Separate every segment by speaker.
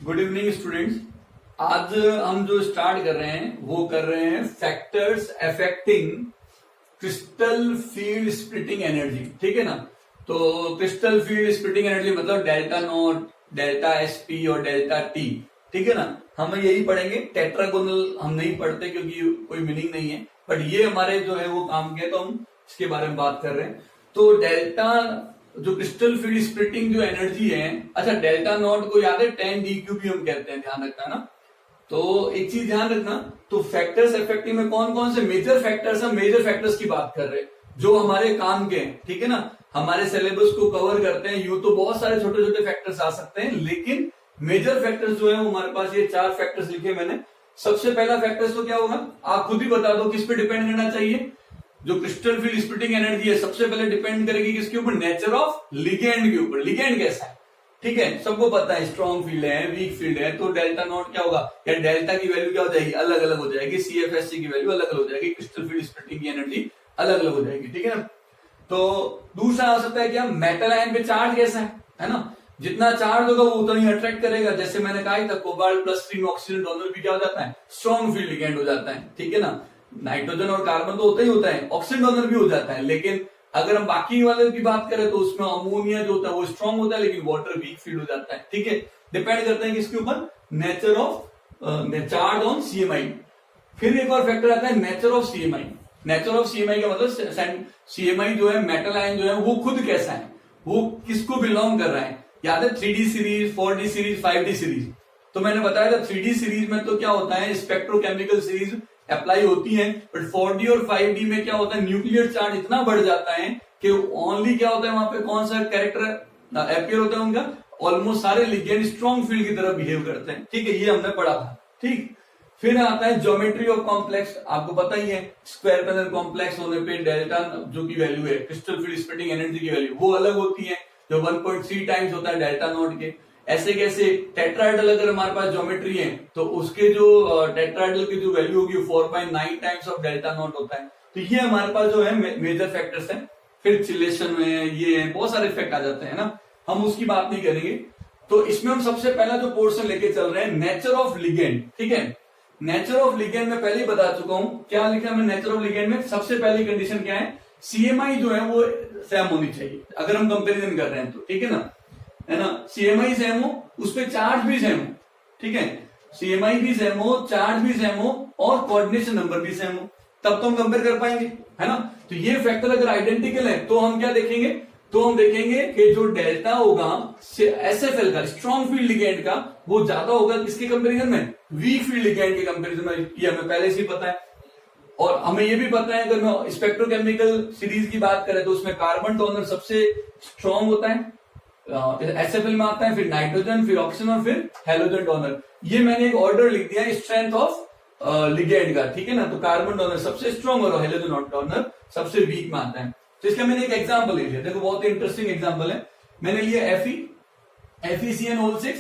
Speaker 1: Good evening students. आज हम जो स्टार्ट कर रहे हैं वो कर रहे हैं factors affecting crystal field splitting energy. ठीक है ना। तो क्रिस्टल फील्ड स्प्लिटिंग एनर्जी मतलब डेल्टा नॉट, डेल्टा एसपी और डेल्टा टी। ठीक है ना। हम यही पढ़ेंगे। टेट्रागोनल हम नहीं पढ़ते क्योंकि कोई मीनिंग नहीं है, बट ये हमारे जो है वो काम के, तो हम इसके बारे में बात कर रहे हैं। तो डेल्टा जो क्रिस्टल फील्ड स्प्लिटिंग जो एनर्जी है, अच्छा डेल्टा नॉट को याद है 10 DQ भी हम कहते हैं, ध्यान रखना ना। तो एक चीज ध्यान रखना, तो फैक्टर्स इफेक्टिव में कौन कौन से मेजर फैक्टर्स, हम मेजर फैक्टर्स की बात कर रहे हैं जो हमारे काम के हैं। ठीक है ना। हमारे सिलेबस को कवर करते हैं। यूं तो बहुत सारे छोटे छोटे फैक्टर्स आ सकते हैं, लेकिन मेजर फैक्टर्स जो है वो हमारे पास ये 4 फैक्टर्स लिखे मैंने। सबसे पहला फैक्टर्स तो क्या होगा, आप खुद ही बता दो किस पे डिपेंड करना चाहिए। जो क्रिस्टल फील्ड स्प्लिटिंग एनर्जी है सबसे पहले डिपेंड करेगी किसके ऊपर, नेचर ऑफ लिगेंड के ऊपर। लिगेंड कैसा है, ठीक है, सबको पता है, स्ट्रॉन्ग फील्ड है, वीक फील्ड है, तो डेल्टा नॉट क्या होगा, या डेल्टा की वैल्यू क्या हो जाएगी, अलग अलग हो जाएगी। CFSC की वैल्यू अलग अलग हो जाएगी, क्रिस्टल फील्ड स्प्लिटिंग की एनर्जी अलग अलग हो जाएगी। ठीक है ना। तो दूसरा आ सकता है क्या, मेटल आयन पे चार्ज कैसा है ना। जितना चार्ज होगा वो उतना ही अट्रैक्ट करेगा। जैसे मैंने कहा था, कोबाल्ट +3 में ऑक्सीजन डोनर भी क्या हो जाता है, स्ट्रॉन्ग फील्ड लिगेंड हो जाता है। ठीक है ना। नाइट्रोजन और कार्बन तो होता ही होता है, ऑक्सीजन डोनर भी हो जाता है, लेकिन अगर हम बाकी वाले की बात करें तो उसमें अमोनिया जो होता है वो स्ट्रॉन्ग होता है, लेकिन वाटर वीक फील्ड हो जाता है। ठीक है। डिपेंड करते हैं किसके ऊपर, nature of charge on CMI। फिर एक और फैक्टर आता है nature of CMI। Nature of CMI का मतलब CMI जो है, मेटल आयन जो है वो खुद कैसा है, वो किसको बिलोंग कर रहा है। याद है 3D series, 4D series, 5D series. तो मैंने बताया था 3D सीरीज में तो क्या होता है, स्पेक्ट्रोकेमिकल सीरीज अप्लाई होती है, बट 4D और 5D में क्या होता है, न्यूक्लियर चार्ज इतना बढ़ जाता है कि ओनली क्या होता है वहां पे, कौन सा कैरेक्टर अपियर होता है उनका, ऑलमोस्ट सारे लिगेंड स्ट्रॉन्ग फील्ड की तरह बिहेव करते हैं। ठीक है, ये हमने पढ़ा था। ठीक। फिर आता है ज्योमेट्री ऑफ कॉम्प्लेक्स। आपको पता ही है, स्क्वायर पैनल कॉम्प्लेक्स होने पे डेल्टा जो की वैल्यू है, क्रिस्टल फील्ड स्प्लिटिंग एनर्जी की वैल्यू वो अलग होती है, जो 1.3 टाइम्स होता है डेल्टा नॉट के। ऐसे कैसे टेट्राहेड्रल अगर हमारे पास ज्योमेट्री है तो उसके जो टेट्राहेड्रल की जो वैल्यू होगी 4.9 टाइम्स ऑफ डेल्टा नॉट होता है। तो ये हमारे पास जो है मेजर फैक्टर्स हैं। फिर चिलेशन में ये बहुत सारे इफेक्ट आ जाते हैं ना, हम उसकी बात नहीं करेंगे। तो इसमें हम सबसे पहला जो पोर्शन लेके चल रहे हैं, नेचर ऑफ लिगेंड। ठीक है। नेचर ऑफ लिगेंड में पहले ही बता चुका हूं, क्या लिखा है मैंने नेचर ऑफ लिगेंड में। सबसे पहली कंडीशन क्या है, CMI जो है वो सेम होनी चाहिए अगर हम कंपेरिजन कर रहे हैं तो। ठीक है ना। CMI सेम हो, उस पर चार्ज भी सेम हो। ठीक है। CMI भी सेम हो, चार्ज भी सेम हो और कोऑर्डिनेशन नंबर भी सेम हो, तब तो हम कंपेयर कर पाएंगे, है ना। तो ये फैक्टर अगर आइडेंटिकल है तो हम क्या देखेंगे, तो हम देखेंगे कि जो डेल्टा होगा SFL का, स्ट्रॉन्ग फील्ड लिगेंड का, वो ज्यादा होगा किसके कंपेरिजन में, वीक फील्ड लिगेंड के कंपेरिजन में। ये हमें पहले से ही पता है। और हमें ये भी पता है, अगर मैं स्पेक्ट्रोकेमिकल सीरीज की बात करें तो उसमें कार्बन डोनर सबसे स्ट्रॉन्ग होता है, SFL में आता है, फिर नाइट्रोजन, फिर ऑक्सीजन और फिर हेलोजन डोनर। ये मैंने एक ऑर्डर लिख दिया है स्ट्रेंथ ऑफ लिगेंड का। ठीक है ना। तो कार्बन डोनर सबसे स्ट्रॉन्ग और हेलोजन डोनर सबसे वीक में आता है। तो इसका मैंने एक एग्जांपल ले लिया, देखो बहुत ही इंटरेस्टिंग एग्जांपल है। मैंने लिया FeCN6,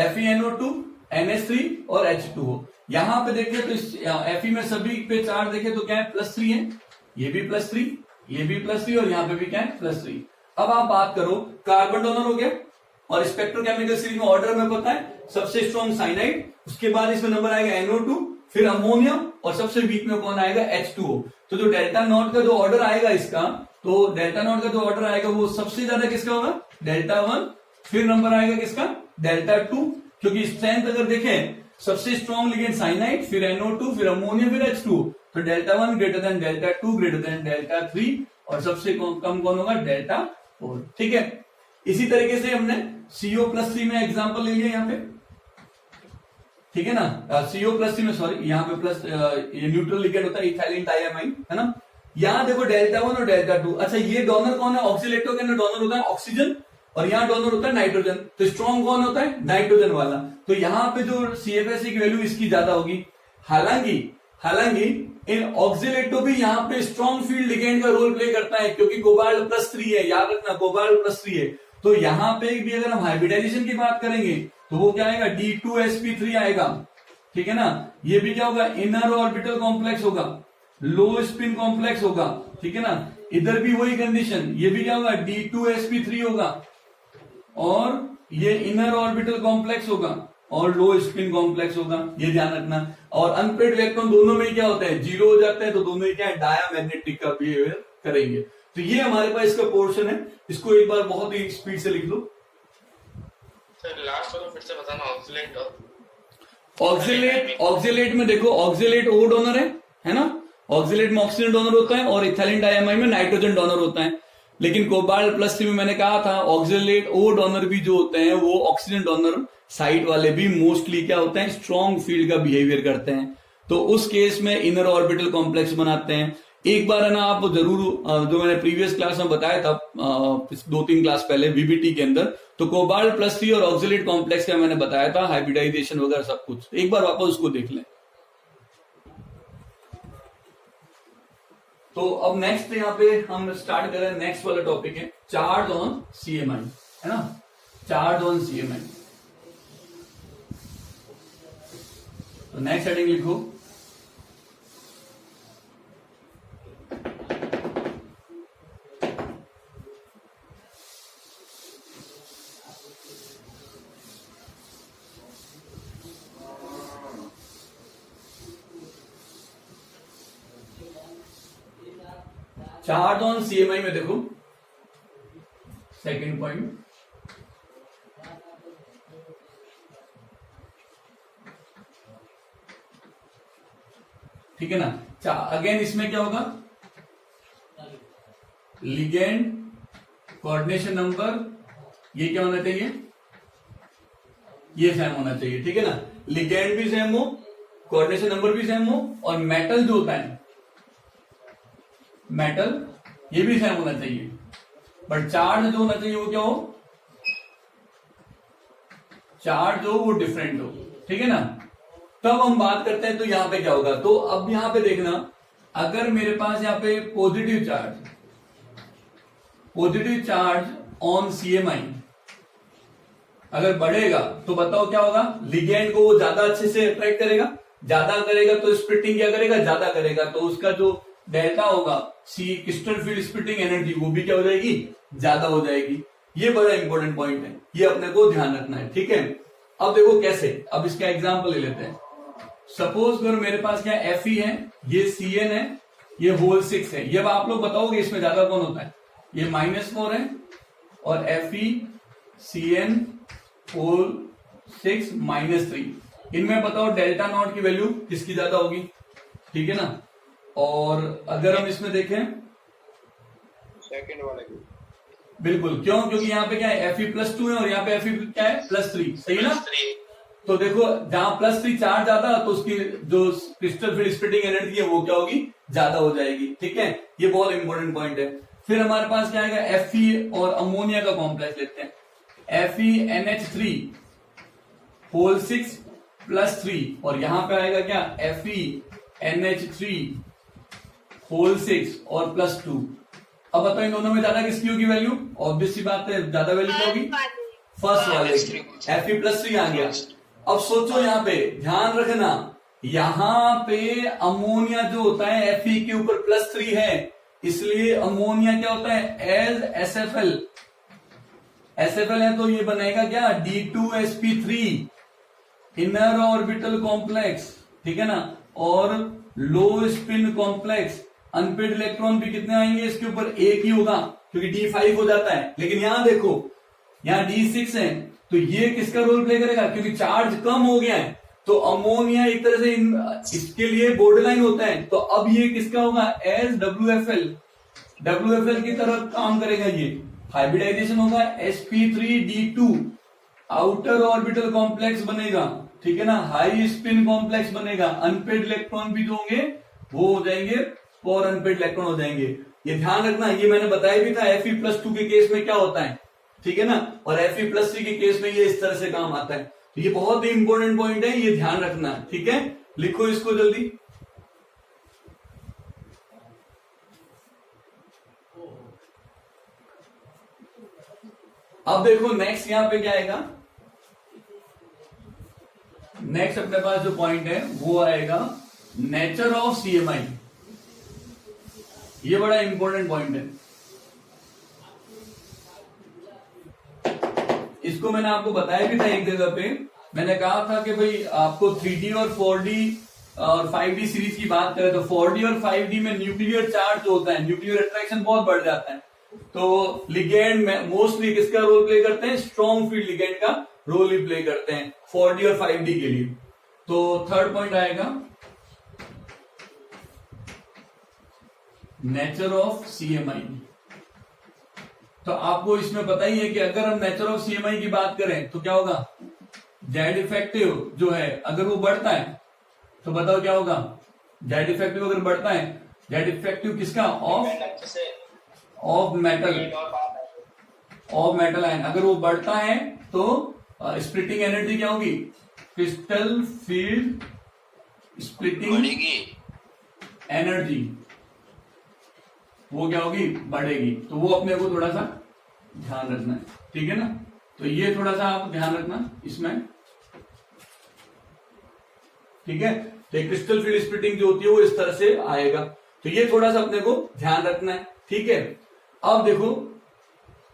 Speaker 1: FeNO2, NH3 और H2O। यहां पे देखिए तो Fe में सभी पे चार्ज देखे तो क्या है, +3 है, ये भी +3, ये भी +3 और यहाँ पे भी क्या है, +3। अब आप बात करो, कार्बन डोनर हो गया और स्पेक्ट्रोकेमिकल सीरीज में ऑर्डर में पता है, सबसे स्ट्रॉन्ग साइनाइड, उसके बाद इसमें नंबर आएगा NO2, फिर अमोनिया और सबसे वीक में कौन आएगा, H2O। तो जो डेल्टा नॉट का जो ऑर्डर आएगा इसका, तो डेल्टा नॉट का जो ऑर्डर आएगा वो सबसे ज्यादा किसका होगा, डेल्टा 1, फिर नंबर आएगा किसका, डेल्टा 2, क्योंकि स्ट्रेंथ अगर देखें सबसे स्ट्रॉन्ग लिगेंड साइनाइड, फिर NO2, फिर अमोनिया, फिर H2O। तो delta 1 greater than delta 2 greater than delta 3 और सबसे कम कौन होगा, डेल्टा 4। ठीक है। इसी तरीके से हमने CO+3 में एग्जांपल ले लिया यहाँ पे। ठीक है ना। CO+3 में, सॉरी, यहाँ पे प्लस ये न्यूट्रल लिगेंड होता है, इथाइलिन डायमाइन, है ना। यहाँ देखो डेल्टा 1 और डेल्टा 2। अच्छा, ये डोनर कौन है, ऑक्सीलेटो के अंदर डोनर होता है ऑक्सीजन और यहाँ डोनर होता है नाइट्रोजन। तो स्ट्रॉन्ग कौन होता है, नाइट्रोजन वाला। तो यहाँ पे जो CFSC की वैल्यू इसकी ज्यादा होगी। हालांकि इन ऑक्सीलेटो भी यहाँ पे स्ट्रॉन्ग फील्ड लिगेंड का रोल प्ले करता है, क्योंकि कोबाल्ट +3 है, याद रखना कोबाल्ट +3 है। तो यहाँ पे भी अगर हम हाइब्रिडाइजेशन की बात करेंगे तो वो क्या आएगा, D2sp3 आएगा। ठीक है ना। ये भी क्या होगा, इनर ऑर्बिटल कॉम्प्लेक्स होगा, लो स्पिन कॉम्प्लेक्स होगा। ठीक है ना। इधर भी वही कंडीशन, ये भी क्या होगा, D2sp3 होगा और ये इनर ऑर्बिटल कॉम्प्लेक्स होगा। और लो स्पिन कॉम्प्लेक्स होगा, ये ध्यान रखना। और अनपेड इलेक्ट्रॉन दोनों में क्या होता है, जीरो हो जाते हैं, तो दोनों ही क्या है, डायामैग्नेटिक का बिहेवियर करेंगे। तो ये हमारे पास इसका पोर्शन है, इसको एक बार बहुत ही स्पीड से लिख लो।
Speaker 2: सर लास्ट वाला फिर से बताना, ऑक्सिलेट
Speaker 1: ऑक्सिलेट में देखो, ऑक्सिलेट ओ डोनर है ना, ऑक्सिलेट में ऑक्सीजन डोनर होता है और इथाइलिन डायमाइड में नाइट्रोजन डोनर होता है। लेकिन कोबाल्ट प्लस 3 में मैंने कहा था ऑक्सिलेट ओ डोनर भी जो होते हैं वो ऑक्सीजन डोनर साइड वाले भी मोस्टली क्या होते हैं, स्ट्रॉन्ग फील्ड का बिहेवियर करते हैं। तो उस केस में इनर ऑर्बिटल कॉम्प्लेक्स बनाते हैं। एक बार है ना, आप जरूर, जो मैंने प्रीवियस क्लास में बताया था 2-3 क्लास पहले वीबीटी के अंदर, तो कोबाल्ट प्लस 3 और ऑक्सिलेट कॉम्प्लेक्स का मैंने बताया था, हाइब्रिडाइजेशन वगैरह सब कुछ, एक बार वापस उसको देख लें। तो अब नेक्स्ट यहाँ पे हम स्टार्ट कर रहे हैं, नेक्स्ट वाला टॉपिक है चार्ज ऑन सीएमआई, है ना, चार्ज ऑन सीएमआई। तो नेक्स्ट हेडिंग लिखो, चार्ज ऑन सीएमआई में देखो सेकंड पॉइंट, ठीक है ना। अगेन इसमें क्या होगा, लिगेंड कोऑर्डिनेशन नंबर, ये क्या होना चाहिए, ये सेम होना चाहिए, ठीक है ना। लिगेंड भी सेम हो, कोऑर्डिनेशन नंबर भी सेम हो, और मेटल जो होता है, मेटल ये भी सेम होना चाहिए। बट चार्ज जो होना चाहिए वो क्या हो, चार्ज जो वो डिफरेंट हो, ठीक है ना। तब हम बात करते हैं तो यहां पे क्या होगा, तो अब यहां पे देखना, अगर मेरे पास यहां पे पॉजिटिव चार्ज ऑन सीएमआई अगर बढ़ेगा तो बताओ क्या होगा, लिगेंड को वो ज्यादा अच्छे से अट्रैक्ट करेगा, ज्यादा करेगा तो स्प्लिटिंग क्या करेगा, ज्यादा करेगा, तो उसका जो डेल्टा होगा सी क्रिस्टल फील्ड स्प्लिटिंग एनर्जी वो भी क्या हो जाएगी, ज्यादा हो जाएगी। ये बड़ा इंपॉर्टेंट पॉइंट है, ये अपने को ध्यान रखना है, ठीक है। अब देखो कैसे, अब इसका एग्जांपल ले लेते हैं। सपोज करो मेरे पास क्या Fe है, ये Cn है, ये होल 6 है। ये अब आप लोग बताओगे इसमें ज्यादा कौन होता है, ये -4 है और Fe Cn होल 6 -3, इनमें बताओ डेल्टा नॉट की वैल्यू किसकी ज्यादा होगी, ठीक है ना। और अगर हम इसमें देखें
Speaker 2: सेकंड वाले की,
Speaker 1: बिल्कुल, क्यों, क्योंकि यहाँ पे क्या है Fe+2 है और यहाँ पे Fe क्या है +3, सही है ना। तो देखो जहां +3 चार्ज आता तो उसकी जो क्रिस्टल फील्ड स्प्लिटिंग एनर्जी है वो क्या होगी, ज्यादा हो जाएगी, ठीक है। ये बहुत इंपॉर्टेंट पॉइंट है। फिर हमारे पास क्या आएगा, Fe और अमोनिया का कॉम्प्लेक्स लेते हैं, FeNH3 होल 6 +3, और यहां पे आएगा क्या FeNH3 होल 6 और +2। अब बताओ इन दोनों में ज्यादा किसकी होगी वैल्यू, ऑब्वियस सी बात है, ज्यादा वैल्यू क्या होगी, फर्स्ट वाले की, Fe+3 आ गया। अब सोचो यहाँ पे ध्यान रखना, यहाँ पे अमोनिया जो होता है Fe के ऊपर +3 है, इसलिए अमोनिया क्या होता है एज SFL है, तो ये बनेगा क्या D2sp3 इनर ऑर्बिटल कॉम्प्लेक्स, ठीक है ना। और लो स्पिन कॉम्प्लेक्स, अनपेड इलेक्ट्रॉन भी कितने आएंगे इसके ऊपर, एक ही होगा क्योंकि D5 हो जाता है। लेकिन यहां देखो यहाँ D6 है, तो ये किसका रोल प्ले करेगा, क्योंकि चार्ज कम हो गया है, तो अमोनिया एक तरह से इसके लिए बॉर्डर लाइन होता है, तो अब ये किसका होगा एज WFL की तरह काम करेगा, ये हाइब्रिडाइजेशन होगा, sp3d2 आउटर ऑर्बिटल कॉम्प्लेक्स बनेगा, ठीक है ना, हाई स्पिन कॉम्प्लेक्स बनेगा, अनपेड इलेक्ट्रॉन भी जो होंगे वो हो जाएंगे और अनपेड इलेक्ट्रॉन हो जाएंगे। ये ध्यान रखना, ये मैंने बताया भी था Fe+2 के केस में क्या होता है, ठीक है ना, और Fe+3 के केस में ये इस तरह से काम आता है। तो ये बहुत ही इंपॉर्टेंट पॉइंट है, ये ध्यान रखना, ठीक है। लिखो इसको जल्दी, अब देखो नेक्स्ट यहां पे क्या आएगा, नेक्स्ट अपने पास जो पॉइंट है वो आएगा नेचर ऑफ सीएमआई। ये बड़ा इंपॉर्टेंट पॉइंट है, इसको मैंने आपको बताया भी था एक जगह पे, मैंने कहा था कि भाई आपको 3D और 4D और 5D सीरीज की बात करें तो 4D और 5D में न्यूक्लियर चार्ज जो होता है, न्यूक्लियर अट्रैक्शन बहुत बढ़ जाता है। तो लिगेंड में मोस्टली किसका रोल प्ले करते हैं? स्ट्रॉन्ग फील्ड लिगेंड का रोल ही प्ले करते हैं 4D और 5D के लिए। तो थर्ड पॉइंट आएगा नेचर ऑफ CMI। तो आपको इसमें पता ही है कि अगर हम नेचर ऑफ CMI की बात करें तो क्या होगा? जेड इफेक्टिव जो है अगर वो बढ़ता है तो बताओ क्या होगा? जेड इफेक्टिव अगर बढ़ता है, जेड इफेक्टिव किसका? ऑफ मेटल आयन अगर वो बढ़ता है तो स्प्लिटिंग एनर्जी क्या होगी? क्रिस्टल फील्ड स्प्लिटिंग एनर्जी वो क्या होगी? बढ़ेगी। तो वो अपने को थोड़ा सा ध्यान रखना है, ठीक है ना? तो ये थोड़ा सा आप ध्यान रखना इसमें, ठीक है? तो क्रिस्टल फील्ड स्प्लिटिंग जो होती है वो इस तरह से आएगा। तो ये थोड़ा सा अपने को ध्यान रखना है, ठीक है? अब देखो,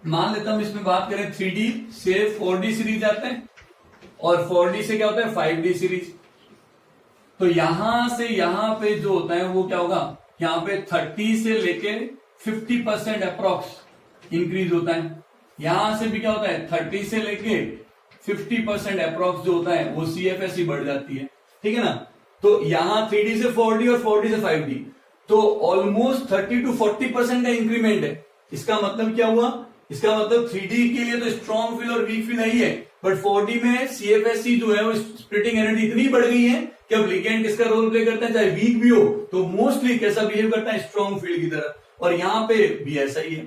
Speaker 1: मान लेता हम इसमें बात करें 3D से 4D सीरीज आते हैं और 4D से क्या होता है? 5D series. तो यहां से यहां पे जो होता है वो क्या होगा? यहाँ पे 30 से लेके 50% अप्रोक्स इंक्रीज होता है। यहां से भी क्या होता है? 30 से लेके 50% अप्रोक्स जो होता है वो CFSE बढ़ जाती है, ठीक है ना? तो यहां 3D से 4D और 4D से 5D तो ऑलमोस्ट 30 to 40% का इंक्रीमेंट है। इसका मतलब क्या हुआ? इसका मतलब 3D के लिए तो स्ट्रॉन्ग फील्ड और वीक फील्ड नहीं है, बट 4D में CFSE जो है वो स्प्लिटिंग एनर्जी इतनी बढ़ गई है कि अब लिगेंड किसका रोल प्ले करता है? चाहे वीक भी हो तो मोस्टली कैसा बिहेव करता है? स्ट्रॉन्ग फील्ड की तरह। और यहाँ पे भी ऐसा ही है।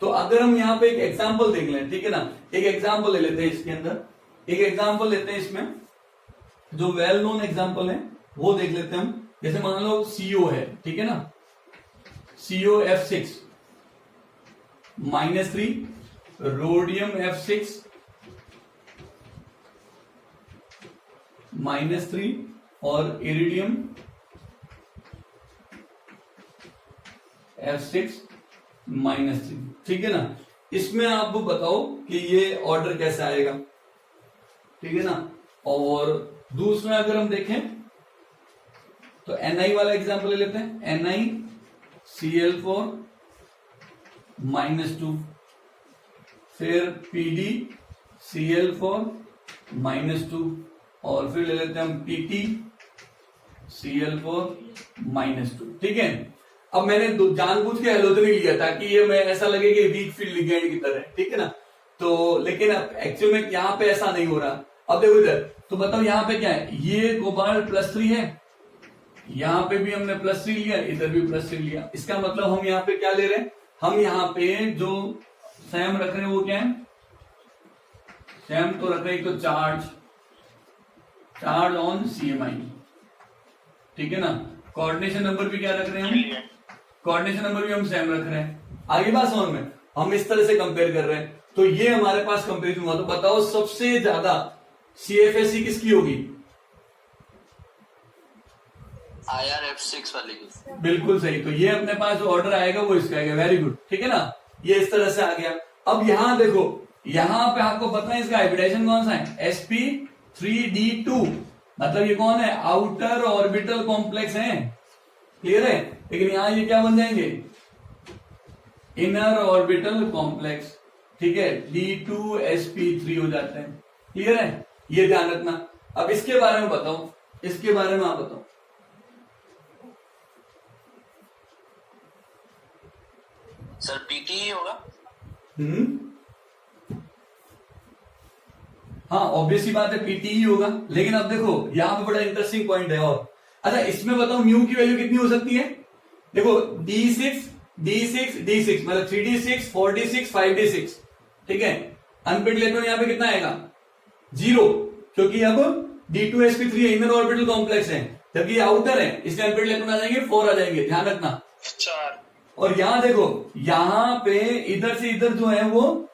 Speaker 1: तो अगर हम यहाँ पे एक एग्जाम्पल देख लें, ठीक है ना? एक एग्जाम्पल ले लेते हैं इसके अंदर, एक एग्जाम्पल लेते हैं इसमें जो वेल नोन एग्जाम्पल है वो देख लेते हैं हम। जैसे मान लो CO है, ठीक है ना? COF6 -3, रोडियम F6 -3 और इरिडियम F6 -3, ठीक है ना? इसमें आप बताओ कि ये ऑर्डर कैसे आएगा, ठीक है ना? और दूसरा अगर हम देखें तो Ni वाला एग्जांपल ले लेते हैं। NiCl4 -2, फिर PdCl4 -2 और फिर ले लेते हैं हम PtCl4 -2, ठीक है? अब मैंने जानबूझ के हेलोजनी लिया ताकि ये मैं ऐसा लगे कि वीक फील्ड लिगेंड की तरह, ठीक है ना? तो लेकिन अब एक्चुअल में यहाँ पे ऐसा नहीं हो रहा। अब देखो इधर, तो बताओ यहाँ पे क्या है? ये कोबाल्ट +3 है, यहाँ पे भी हमने +3 लिया, इधर भी +3 लिया। इसका मतलब हम यहाँ पे क्या ले रहे हैं? हम यहाँ पे जो सैम रख रहे हैं वो क्या है? सैम तो रख रहे हैं तो चार्ज ऑन CMI, ठीक है ना? कोऑर्डिनेशन नंबर भी क्या रख रहे हैं हम? कोऑर्डिनेशन नंबर भी हम सेम रख रहे हैं। आगे बात समझ में, हम इस तरह से कंपेयर कर रहे हैं। तो ये हमारे पास कंपेरिजन हुआ। तो बताओ सबसे ज्यादा CFSE किसकी होगी?
Speaker 3: IRF6 वाले की।
Speaker 1: बिल्कुल सही। तो ये अपने पास जो ऑर्डर आएगा वो इसका आएगा। वेरी गुड, ठीक है ना? ये इस तरह से आ गया। अब यहां देखो, यहां पे आपको पता है इसका हाइब्रिडाइजेशन कौन सा है? sp3d2, मतलब ये कौन है? आउटर ऑर्बिटल कॉम्प्लेक्स है, क्लियर है? लेकिन यहां ये क्या बन जाएंगे? इनर ऑर्बिटल कॉम्प्लेक्स, ठीक है? D2sp3 हो जाते हैं, क्लियर है? ये ध्यान रखना। अब इसके बारे में बताओ, इसके बारे में आप बताओ।
Speaker 3: सर PT ही होगा।
Speaker 1: हाँ, ऑब्वियस ही बात है, PT ही होगा। लेकिन अब देखो यहां पे बड़ा इंटरेस्टिंग पॉइंट है। और अच्छा, इसमें बताओ म्यू की वैल्यू कितनी हो सकती है? देखो D6 मतलब 3D6 4D6 5D6, ठीक है? अनपेड इलेक्ट्रॉन यहां पे कितना आएगा? 0, क्योंकि अब D2sp3 इनर ऑर्बिटल कॉम्प्लेक्स है, जबकि आउटर है, इसलिए अनपेड इलेक्ट्रॉन आ जाएंगे 4 आ जाएंगे, ध्यान रखना।
Speaker 2: 4।
Speaker 1: और यहां देखो, यहां पे इधर से इधर जो है वो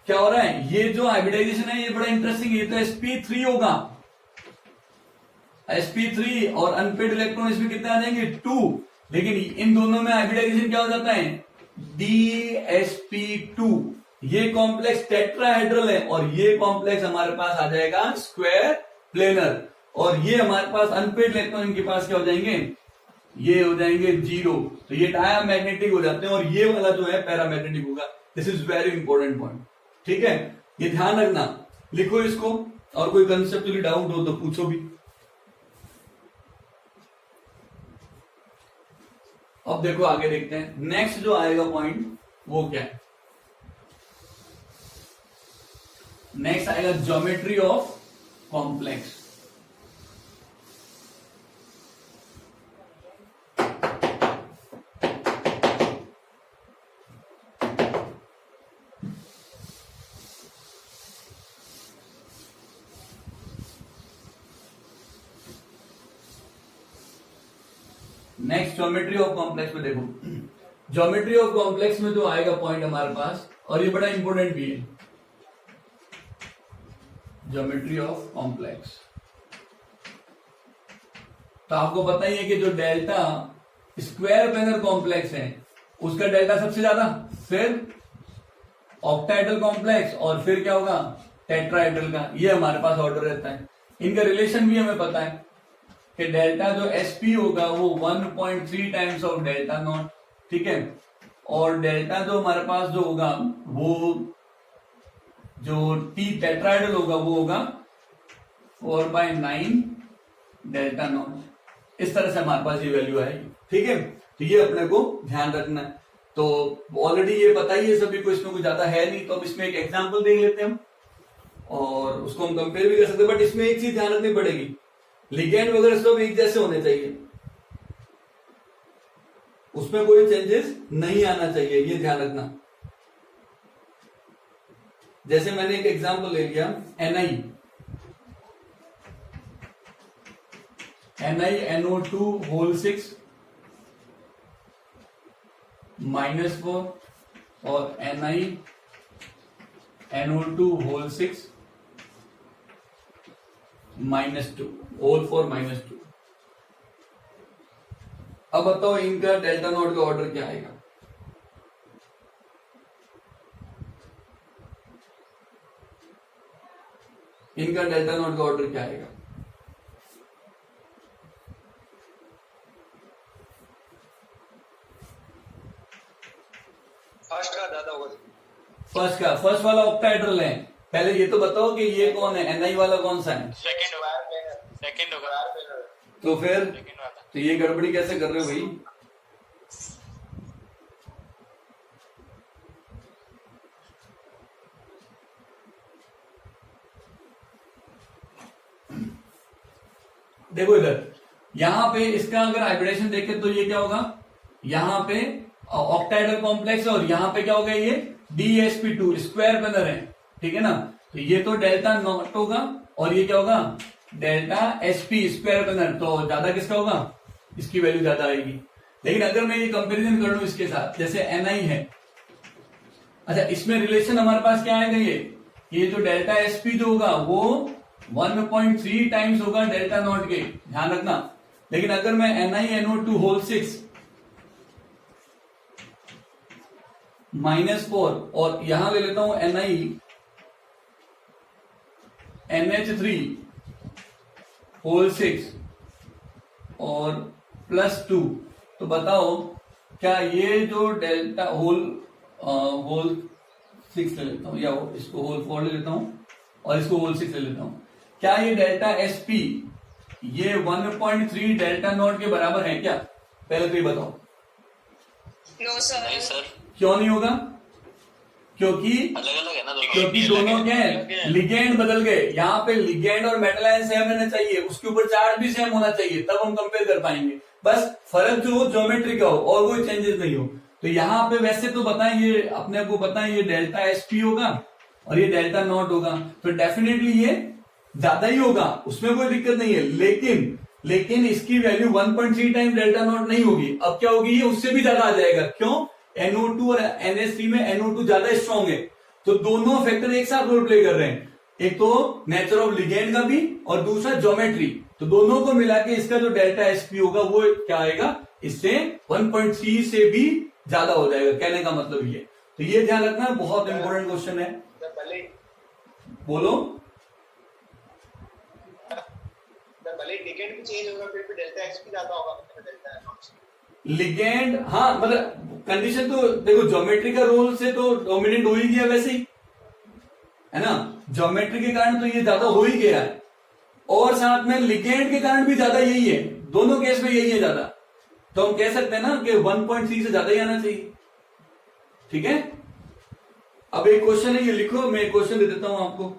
Speaker 1: क्या हो रहा है? ये जो हाइब्रिडाइजेशन है ये बड़ा इंटरेस्टिंग है। ये तो sp3 होगा, sp3, और अनपेड इलेक्ट्रॉन इसमें कितने आ जाएंगे? 2। लेकिन इन दोनों में हाइब्रिडाइजेशन क्या हो जाता है? dsp2। ये कॉम्प्लेक्स टेट्राहेड्रल है और ये कॉम्प्लेक्स हमारे पास आ जाएगा स्क्वायर प्लेनर, और ये हमारे पास अनपेड इलेक्ट्रॉन के पास क्या हो जाएंगे, ये हो जाएंगे 0, तो ये डायामैग्नेटिक हो जाते हैं, और ये वाला जो है पैरामैग्नेटिक होगा। This is very important point, ठीक है, ये ध्यान रखना, लिखो इसको, और कोई कंसेप्चुअली डाउट हो तो पूछो भी। अब देखो आगे देखते हैं, नेक्स्ट जो आएगा पॉइंट वो क्या है, नेक्स्ट आएगा geometry of complex. Next geometry of complex में देखो, ज्योमेट्री ऑफ कॉम्प्लेक्स में जो आएगा पॉइंट हमारे पास, और ये बड़ा इंपॉर्टेंट भी है, ज्योमेट्री ऑफ कॉम्प्लेक्स। तो आपको पता ही है कि जो डेल्टा स्क्वायर प्लेनर कॉम्प्लेक्स है उसका डेल्टा सबसे ज्यादा, फिर ऑक्टाहेड्रल कॉम्प्लेक्स, और फिर क्या होगा टेट्राहेड्रल का, ये हमारे पास ऑर्डर रहता है। इनका रिलेशन भी हमें पता है कि डेल्टा जो एसपी होगा वो 1.3 टाइम्स ऑफ डेल्टा नॉट, ठीक है, और डेल्टा जो हमारे पास जो होगा वो जो टी टेट्राहेड्रल होगा वो होगा 4/9 डेल्टा नॉट। इस तरह से हमारे पास ये वैल्यू आएगी, ठीक है, तो ये अपने को ध्यान रखना है। तो ऑलरेडी ये पता ही है सभी को, इसमें कुछ ज्यादा है नहीं, तो अब इसमें एक एग्जांपल देख लेते हैं हम, और उसको हम कंपेयर भी कर सकते हैं, बट इसमें एक चीज ध्यान रखनी पड़ेगी, लिगेंड वगैरह सब एक जैसे होने चाहिए, उसमें कोई चेंजेस नहीं आना चाहिए, ये ध्यान रखना। जैसे मैंने एक एग्जांपल ले लिया NiNO2 होल 6 -4 और NiNO2 होल 6 -2 होल 4 -2। अब बताओ इनका डेल्टा नॉट का ऑर्डर क्या आएगा, इनका डेल्टा नॉट का ऑर्डर क्या आएगा,
Speaker 2: फर्स्ट का ज्यादा होगा।
Speaker 1: फर्स्ट वाला ऑक्टाहेड्रल है, पहले ये तो बताओ कि ये कौन है, Ni वाला कौन सा है,
Speaker 2: सेकंड होगा।
Speaker 1: तो फिर
Speaker 2: सेकंड वाला।
Speaker 1: तो ये गड़बड़ी कैसे कर रहे हो भाई, देखो इधर, यहां पे इसका अगर हाइब्रिडेशन देखें तो ये क्या होगा, यहां पे ऑक्टाहेड्रल कॉम्प्लेक्स है, और यहां पे क्या होगा, ये DsP2 स्क्वायर प्लेनर है, ठीक है ना, तो ये तो डेल्टा नॉट होगा, और ये क्या होगा डेल्टा SP स्क्वायर प्लेनर, तो ज्यादा किसका होगा, इसकी वैल्यू ज्यादा आएगी। लेकिन अगर मैं ये कंपैरिजन कर लूं इसके साथ, जैसे Ni है, अच्छा इसमें रिलेशन हमारे पास क्या आएगा, ये जो डेल्टा SP जो होगा वो 1.3 टाइम्स होगा डेल्टा नॉट के, ध्यान रखना। लेकिन अगर मैं NiNO2 होल 6 -4 और यहां ले लेता हूं NiNH3 होल 6 और +2, तो बताओ क्या ये जो डेल्टा होल 6 ले लेता हूं, या इसको होल 4 ले लेता हूं और इसको होल 6 ले लेता हूं, क्या ये डेल्टा SP ये 1.3 डेल्टा नॉट के बराबर है क्या, पहले तो ये बताओ।
Speaker 4: No sir.
Speaker 3: नहीं सर,
Speaker 1: क्यों नहीं होगा, क्योंकि
Speaker 3: अलग अलग है ना दोनों।
Speaker 1: क्योंकि दोनों क्या है, लिगेंड बदल गए, यहाँ पे लिगेंड और मेटल आयन सेम रहना चाहिए, उसके ऊपर चार्ज भी सेम होना चाहिए, तब हम कंपेयर कर पाएंगे, बस फर्क जो हो ज्योमेट्री का हो और कोई चेंजेस नहीं हो। तो यहाँ पे वैसे तो बताएं, ये अपने को पता है ये डेल्टा SP होगा और ये डेल्टा नॉट होगा, तो डेफिनेटली ये ज्यादा ही होगा, उसमें कोई दिक्कत नहीं है, लेकिन इसकी वैल्यू 1.3 टाइम डेल्टा नॉट नहीं होगी। अब क्या होगी, ये उससे भी ज्यादा आ जाएगा, क्यों, NO2 और NH3 में NO2 ज्यादा स्ट्रॉन्ग है, तो दोनों फैक्टर एक साथ रोल प्ले कर रहे हैं, एक तो नेचर ऑफ लिगेंड का भी और दूसरा ज्योमेट्री, तो दोनों को मिला के इसका जो डेल्टा SP होगा वो क्या आएगा, इससे 1.3 से भी ज्यादा हो जाएगा, कहने का मतलब ये। तो ये ध्यान रखना, बहुत इंपॉर्टेंट क्वेश्चन है, बोलो।
Speaker 5: भले लिगेंड भी चेंज होगा फिर भी डेल्टा एक्स भी ज्यादा होगा डेल्टा नॉट।
Speaker 1: लिगेंड, हाँ मतलब कंडीशन तो देखो ज्योमेट्री का रोल से तो डोमिनेंट हो ही गया वैसे ही, है ना, ज्योमेट्री के कारण तो ये ज्यादा हो ही गया है, और साथ में लिगेंड के कारण भी ज्यादा यही है, दोनों केस में यही है ज्यादा, तो हम कह सकते हैं ना कि 1.3 से ज्यादा ही आना चाहिए। ठीक है, अब एक क्वेश्चन है, ये लिखो, मैं एक क्वेश्चन दे देता हूं आपको।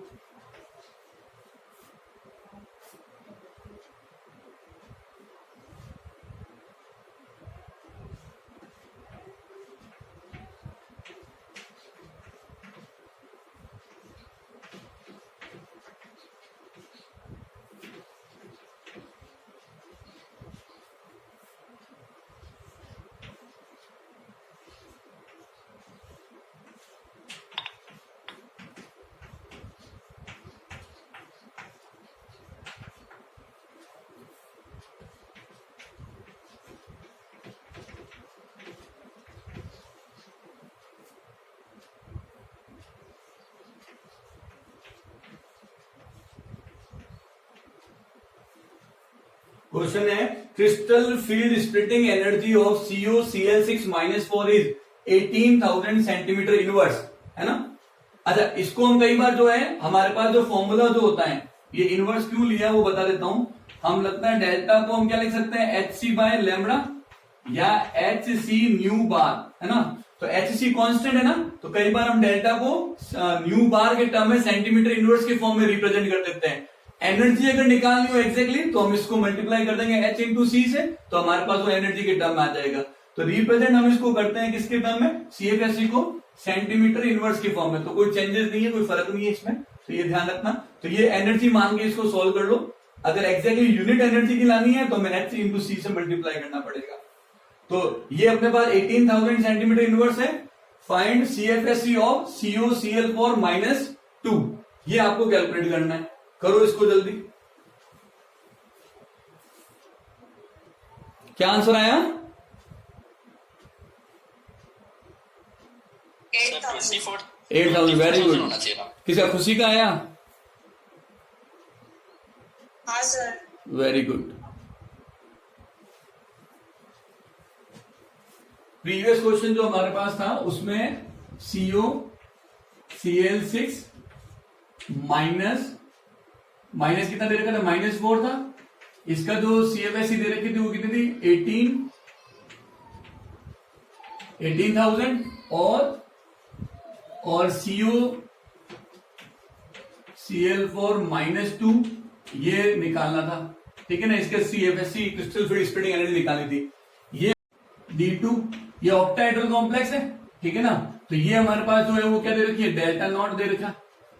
Speaker 1: क्वेश्चन है crystal field splitting energy of CuCl6-4 is 18,000 centimetre inverse, है ना। अच्छा, इसको हम कई बार जो है हमारे पास जो फॉर्मूला जो होता है, ये इनवर्स क्यों लिया वो बता देता हूं। हम लगता है डेल्टा को हम क्या लिख सकते हैं, hc/λ या hc न्यू बार, है ना। तो hc कांस्टेंट है ना, तो कई बार हम डेल्टा को न्यू बार के टर्म में सेंटीमीटर इनवर्स के फॉर्म में रिप्रेजेंट कर देते हैं। एनर्जी अगर निकालनी हो एग्जैक्टली तो हम इसको मल्टीप्लाई कर देंगे h इंटू सी से, तो हमारे पास वो एनर्जी के टर्म में आ जाएगा। तो रिप्रेजेंट हम इसको करते हैं किसके टर्म में, CFSE को सेंटीमीटर इनवर्स के फॉर्म में, तो कोई चेंजेस नहीं है, कोई फर्क नहीं है इसमें, तो ये ध्यान रखना। तो ये एनर्जी मान के इसको सोल्व कर लो। अगर एग्जैक्टली यूनिट एनर्जी की लानी है तो हमें h इंटू सी से मल्टीप्लाई करना पड़ेगा। तो ये अपने पास 18,000 सेंटीमीटर इनवर्स है। फाइंड CFSE ऑफ CuCl4-2, ये आपको कैलकुलेट करना है, करो इसको जल्दी। क्या आंसर आया? 8,000, वेरी गुड। किसका, खुशी का आया?
Speaker 4: हाँ sir.
Speaker 1: Very good. Previous question जो हमारे पास था उसमें CuCl6 माइनस कितना दे रखा था, -4 था। इसका जो CFSE दे रखी थी वो कितनी थी, 18,000, और CuCl4-2 ये निकालना था, ठीक है ना। इसका CFSE crystal field splitting energy निकालनी थी। ये D2, ये ऑक्टाहेड्रल कॉम्प्लेक्स है, ठीक है ना। तो ये हमारे पास जो है वो क्या दे रखी है, डेल्टा नॉट दे रखा,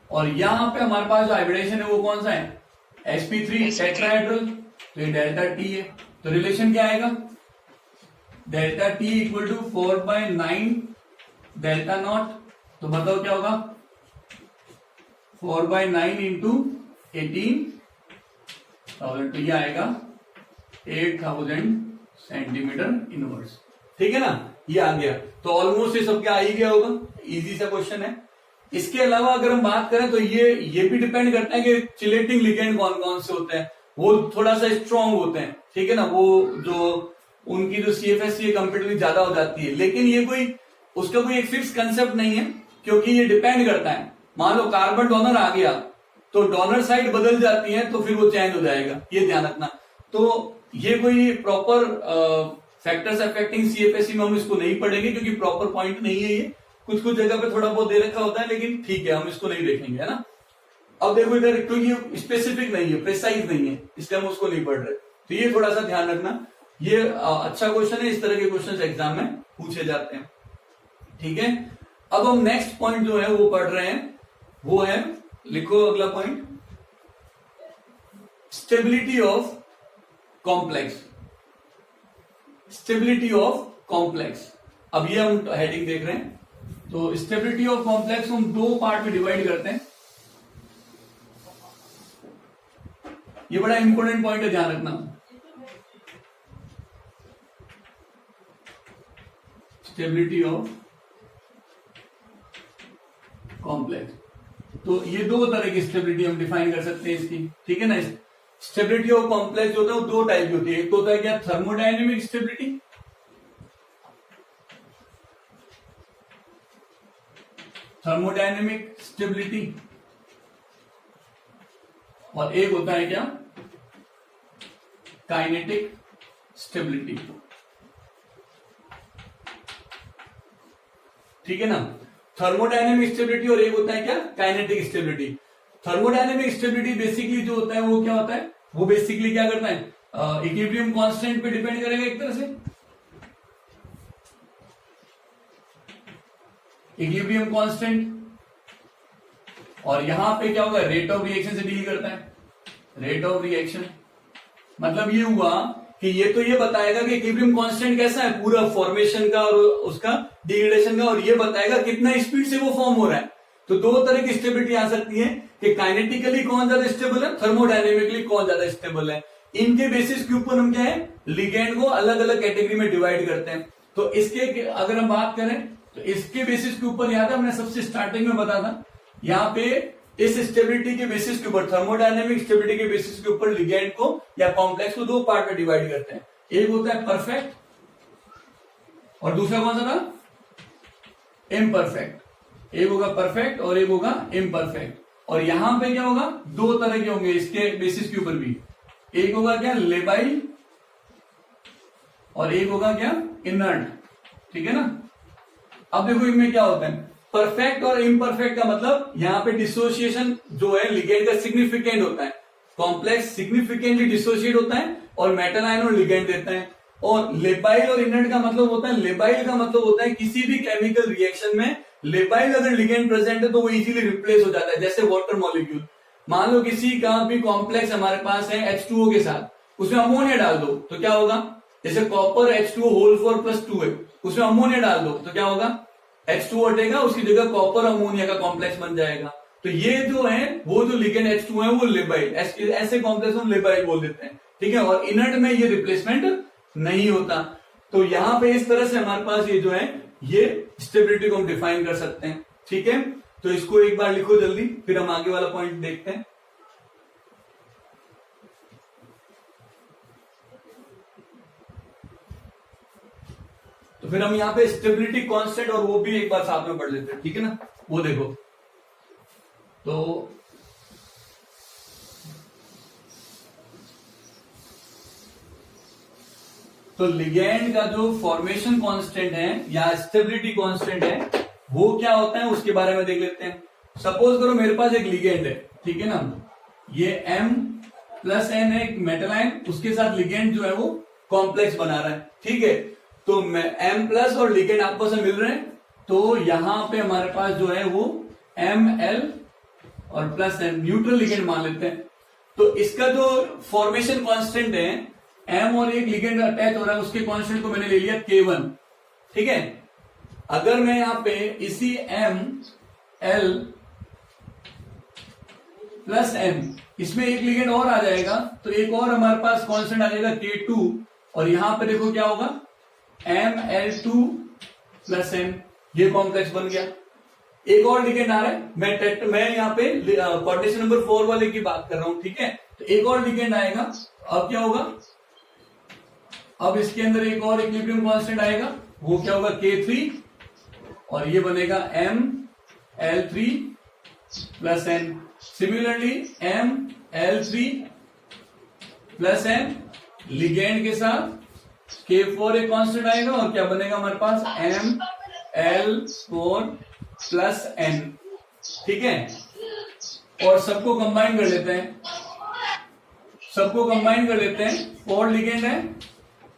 Speaker 1: और यहां पे हमारे पास जो हाइब्रिडेशन है वो कौन सा है, sp3 टेट्राहेड्रल, तो ये डेल्टा T है। तो रिलेशन क्या आएगा, delta T equal to 4/9 delta nought, तो बताओ क्या होगा, 4/9 इंटू 18,000, तो ये आएगा 8,000 सेंटीमीटर इनवर्स, ठीक है ना। ये आ गया, तो ऑलमोस्ट ये सब क्या आ ही गया होगा, इजी सा क्वेश्चन है। इसके अलावा अगर हम बात करें तो ये भी डिपेंड करता है कि चिलेटिंग लिगेंड कौन कौन से होते हैं, वो थोड़ा सा स्ट्रांग होते हैं, ठीक है ना। वो जो उनकी जो CFSE है कंपेरेटिवली ज्यादा हो जाती है, लेकिन ये कोई उसका कोई एक फिक्स कंसेप्ट नहीं है, क्योंकि ये डिपेंड करता है। मान लो कार्बन डोनर आ गया तो डोनर साइड बदल जाती है, तो फिर वो चेंज हो जाएगा, ये ध्यान रखना। तो ये कोई प्रॉपर फैक्टर्स अफेक्टिंग CFSE में हम इसको नहीं पढ़ेंगे, क्योंकि प्रॉपर पॉइंट नहीं है ये, कुछ कुछ जगह पे थोड़ा बहुत दे रखा होता है, लेकिन ठीक है हम इसको नहीं देखेंगे, है ना। अब देखो इधर, क्योंकि स्पेसिफिक नहीं है, प्रिसाइज नहीं है, इसलिए हम उसको नहीं पढ़ रहे, तो ये थोड़ा सा ध्यान रखना। ये अच्छा क्वेश्चन है, इस तरह के क्वेश्चन एग्जाम में पूछे जाते हैं, ठीक है। अब हम नेक्स्ट पॉइंट जो है वो पढ़ रहे हैं, वो है, लिखो अगला point, stability of complex. Stability of complex, अब ये हम हेडिंग देख रहे हैं। तो स्टेबिलिटी ऑफ कॉम्प्लेक्स हम दो पार्ट में डिवाइड करते हैं, ये बड़ा इंपॉर्टेंट पॉइंट है, ध्यान रखना। स्टेबिलिटी ऑफ कॉम्प्लेक्स, तो ये दो तरह की स्टेबिलिटी हम डिफाइन कर सकते हैं इसकी, ठीक है ना। स्टेबिलिटी ऑफ कॉम्प्लेक्स जो होता है वो दो टाइप की होती है। एक तो होता है क्या, थर्मोडायनेमिक स्टेबिलिटी, थर्मोडायनेमिक स्टेबिलिटी, और एक होता है क्या, काइनेटिक स्टेबिलिटी। ठीक है ना, थर्मोडायनेमिक स्टेबिलिटी और एक होता है क्या, kinetic stability. Thermodynamic stability basically जो होता है वो क्या होता है, वो बेसिकली क्या करता है, इक्विलिब्रियम कांस्टेंट पे डिपेंड करेगा एक तरह से, इक्विलिब्रियम कांस्टेंट। और यहां पे क्या होगा, रेट ऑफ रिएक्शन से डील करता है, रेट ऑफ रिएक्शन। मतलब ये हुआ कि ये तो ये बताएगा कि इक्विलिब्रियम कांस्टेंट कैसा है पूरा फॉर्मेशन का और उसका डिग्रेडेशन का, और ये बताएगा कितना स्पीड से वो फॉर्म हो रहा है। तो दो तरह की स्टेबिलिटी आ सकती है कि काइनेटिकली कौन ज्यादा स्टेबल है, थर्मोडायनेमिकली कौन ज्यादा स्टेबल है। इनके बेसिस के ऊपर हम क्या है, लिगेंड को अलग अलग कैटेगरी में डिवाइड करते हैं। तो इसके अगर हम बात करें तो इसके बेसिस के ऊपर, याद है हमने सबसे स्टार्टिंग में बताया था, यहाँ पे इस स्टेबिलिटी के बेसिस के ऊपर, थर्मोडायनेमिक स्टेबिलिटी के बेसिस के ऊपर लिगेंड को या कॉम्प्लेक्स को दो पार्ट में डिवाइड करते हैं। एक होता है परफेक्ट और दूसरा कौन सा था, इम्परफेक्ट। एक होगा परफेक्ट और एक होगा इम्परफेक्ट। और यहां पे क्या होगा, दो तरह के होंगे इसके बेसिस के ऊपर भी, एक होगा क्या लेबाइल और एक होगा क्या इनर्ट। ठीक है ना। अब देखो इनमें क्या होता है, परफेक्ट और इम्परफेक्ट का मतलब यहां पे डिसोसिएशन जो है लिगेंड का सिग्निफिकेंट होता है, कॉम्प्लेक्स सिग्निफिकेंटली डिसोसिएट होता है और मेटल आयन और लिगेंड देता है। और लेबाइल और इनर्ट का मतलब होता है, लेबाइल का मतलब होता है किसी भी केमिकल रिएक्शन में लेबाइल अगर लिगेंड प्रेजेंट है तो वो इजीली रिप्लेस हो जाता है। जैसे वाटर मॉलिक्यूल, मान लो किसी का भी कॉम्प्लेक्स हमारे पास है H2O के साथ, उसमें अमोनिया डाल दो तो क्या होगा, जैसे कॉपर H2O होल 4+2 है, उसमें अमोनिया डाल दो तो क्या होगा, H2O हटेगा, उसकी जगह कॉपर अमोनिया का कॉम्प्लेक्स बन जाएगा। तो ये जो है वो जो लिगेंड H2O है वो लेबाइल, ऐसे कॉम्प्लेक्स हम लेबाइल बोल देते हैं। ठीक है। और इनर्ट में ये रिप्लेसमेंट नहीं होता। तो यहां पे इस तरह से हमारे पास ये जो है ये स्टेबिलिटी को हम डिफाइन कर सकते हैं। ठीक है। तो इसको एक बार लिखो जल्दी, फिर हम आगे वाला पॉइंट देखते हैं। तो फिर हम यहाँ पे स्टेबिलिटी कांस्टेंट और वो भी एक बार साथ में पढ़ लेते हैं। ठीक है ना। वो देखो तो लिगेंड का जो फॉर्मेशन कांस्टेंट है या स्टेबिलिटी कांस्टेंट है वो क्या होता है उसके बारे में देख लेते हैं। सपोज करो मेरे पास एक लिगेंड है, ठीक है ना, ये M+N है, एक मेटल आयन, उसके साथ लिगेंड जो है वो कॉम्प्लेक्स बना रहा है। ठीक है। तो M+ और लिगेंड आपस में मिल रहे हैं, तो यहां पे हमारे पास जो है वो Ml और +N न्यूट्रल लिगेंड मान लेते हैं। तो इसका जो फॉर्मेशन कांस्टेंट है, M और एक लिगेंड अटैच हो रहा है, उसके कांस्टेंट को मैंने ले लिया K1। ठीक है। अगर मैं यहां पे इसी Ml +N, इसमें एक लिगेंड और आ जाएगा तो एक और हमारे पास कांस्टेंट आ जाएगा K2, और यहां पे देखो क्या होगा Ml2 +N, ये कॉम्प्लेक्स बन गया। एक और लिगेंड आ रहा है, मैं यहाँ पे कोऑर्डिनेशन नंबर 4 वाले की बात कर रहा हूं। ठीक है। तो एक और लिगेंड आएगा, अब क्या होगा, अब इसके अंदर एक और इक्विलिब्रियम कांस्टेंट आएगा, वो क्या होगा K3, और ये बनेगा Ml3 +N। Similarly Ml3 +N ligand के साथ K4 एक कांस्टेंट आएगा, और क्या बनेगा हमारे पास Ml4 +N। ठीक है। और सबको कंबाइन कर लेते हैं, सबको कंबाइन कर लेते हैं, 4 लिगेंड है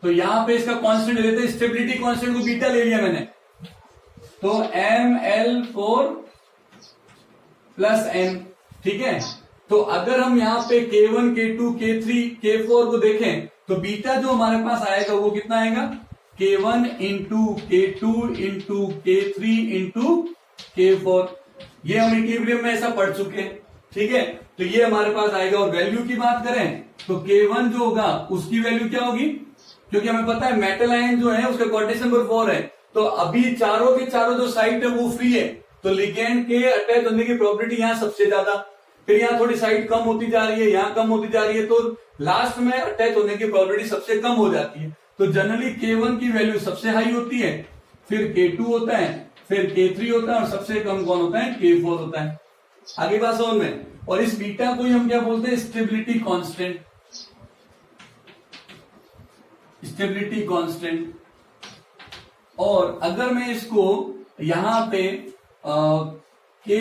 Speaker 1: तो यहां पे इसका कांस्टेंट ले लेते हैं, स्टेबिलिटी कांस्टेंट को बीटा ले लिया मैंने, तो Ml4 +N। ठीक है। तो अगर हम यहाँ पे K1, K2, K3, K4 को देखें तो बीटा जो हमारे पास आएगा वो कितना आएगा, K1 × K2 × K3 × K4। ये हम इक्विलिब्रियम में ऐसा पढ़ चुके हैं। ठीक है। तो ये हमारे पास आएगा। और वैल्यू की बात करें तो K1 जो होगा उसकी वैल्यू क्या होगी, क्योंकि हमें पता है मेटल आयन जो है उसका कोऑर्डिनेशन नंबर 4 है, तो अभी चारों के चारों जो साइट है वो फ्री है, तो लिगेंड के अटैच होने की प्रोबेबिलिटी यहां सबसे ज्यादा, फिर यहाँ थोड़ी साइड कम होती जा रही है, यहाँ कम होती जा रही है, तो लास्ट में अटैच होने की प्रोबेबिलिटी सबसे कम हो जाती है। तो जनरली K1 की वैल्यू सबसे हाई होती है, फिर K2 होता है, फिर K3 होता है, और सबसे कम कौन होता है? K4 होता है। आगे बात समझ में। और इस बीटा को ही हम क्या बोलते हैं? Stability constant. Stability constant. और अगर मैं इसको यहां पे के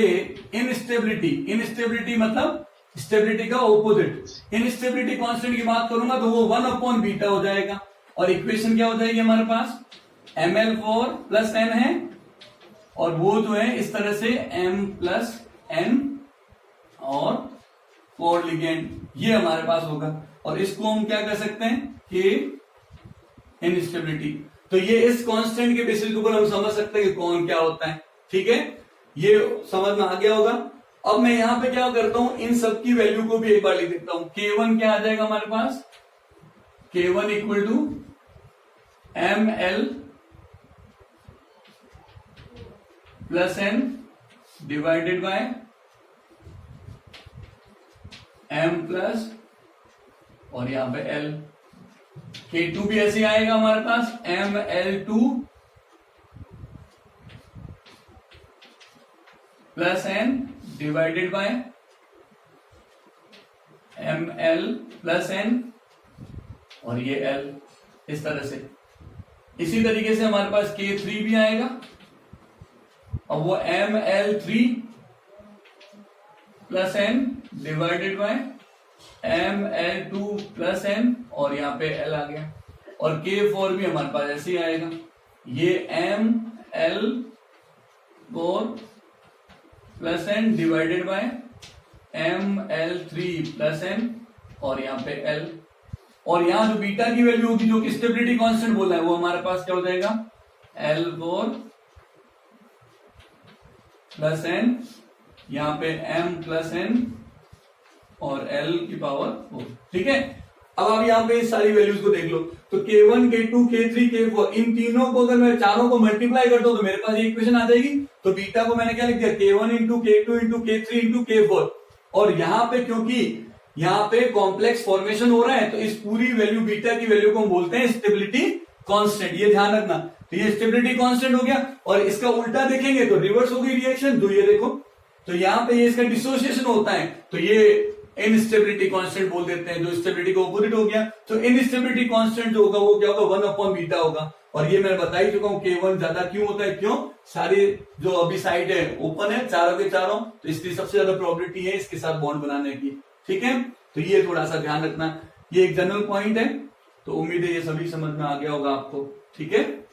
Speaker 1: इनस्टेबिलिटी मतलब स्टेबिलिटी का ऑपोजिट इनस्टेबिलिटी कांस्टेंट की बात करूंगा तो वो 1 बीटा हो जाएगा। और इक्वेशन क्या हो जाएगी हमारे पास? ml4 प्लस n है, और वो जो है इस तरह से m प्लस n और 4 लिगेंड, ये हमारे पास होगा। और इसको हम क्या कर सकते हैं? के इनस्टेबिलिटी। तो ये इस कांस्टेंट के बेसिस के ऊपर हम समझ सकते हैं कि कौन क्या होता है। ठीक है, ये समझ में आ गया होगा। अब मैं यहां पे क्या करता हूं, इन सब की वैल्यू को भी एक बार लिख देता हूं। K1 क्या आ जाएगा हमारे पास? K1 equal to ml plus n divided by m plus और यहां पे l। K2 भी ऐसे आएगा हमारे पास, ml2 plus n divided by ml plus n और ये l, इस तरह से। इसी तरीके से हमारे पास K3 भी आएगा, अब वो ml3 plus n divided bye ml2 plus n और यहाँ पे l आ गया। और K4 भी हमारे पास ऐसे ही आएगा, ये ml4 plus n divided bye ml3 plus n और यहाँ पे l। और यहाँ जो बीटा की वैल्यू होगी, जो कि स्टेबिलिटी कांस्टेंट बोला है, वो हमारे पास क्या हो जाएगा? L4 प्लस n, यहाँ पे m प्लस n और l की पावर 4। ठीक है, अब आप यहाँ पे इस सारी वैल्यूज को देख लो। तो K1, K2, K3, K4, इन तीनों को अगर मैं चारों को मल्टीप्लाई करता हूं तो मेरे पास ये इक्वेशन आ जाएगी। तो बीटा को मैंने क्या लिख दिया? K1 into K2 into K3 into K4। और यहाँ पे क्योंकि यहाँ पे कॉम्प्लेक्स फॉर्मेशन हो रहा है, तो इस पूरी वैल्यू बीटा की वैल्यू को हम बोलते हैं स्टेबिलिटी कांस्टेंट। ये ध्यान रखना। तो ये स्टेबिलिटी कांस्टेंट हो गया। और इसका उल्टा देखेंगे तो रिवर्स हो गई रिएक्शन। तो ये देखो, तो यहाँ पे ये इसका डिसोसिएशन होता है, तो ये इनस्टेबिलिटी कांस्टेंट बोल देते हैं, जो स्टेबिलिटी का ऑपोजिट हो गया। तो इनस्टेबिलिटी कांस्टेंट जो होगा वो क्या होगा? 1 बीटा होगा। और ये मैं बता ही चुका हूं K1 ज्यादा क्यों होता है, क्यों? सारी जो अभी साइड है ओपन है चारों के चारों, तो इसलिए सबसे ज्यादा प्रोबेबिलिटी है इसके साथ बॉन्ड बनाने की। ठीक है, तो ये थोड़ा सा ध्यान रखना, ये एक जनरल पॉइंट है। तो उम्मीद है ये सभी समझ में आ गया होगा आपको। ठीक है।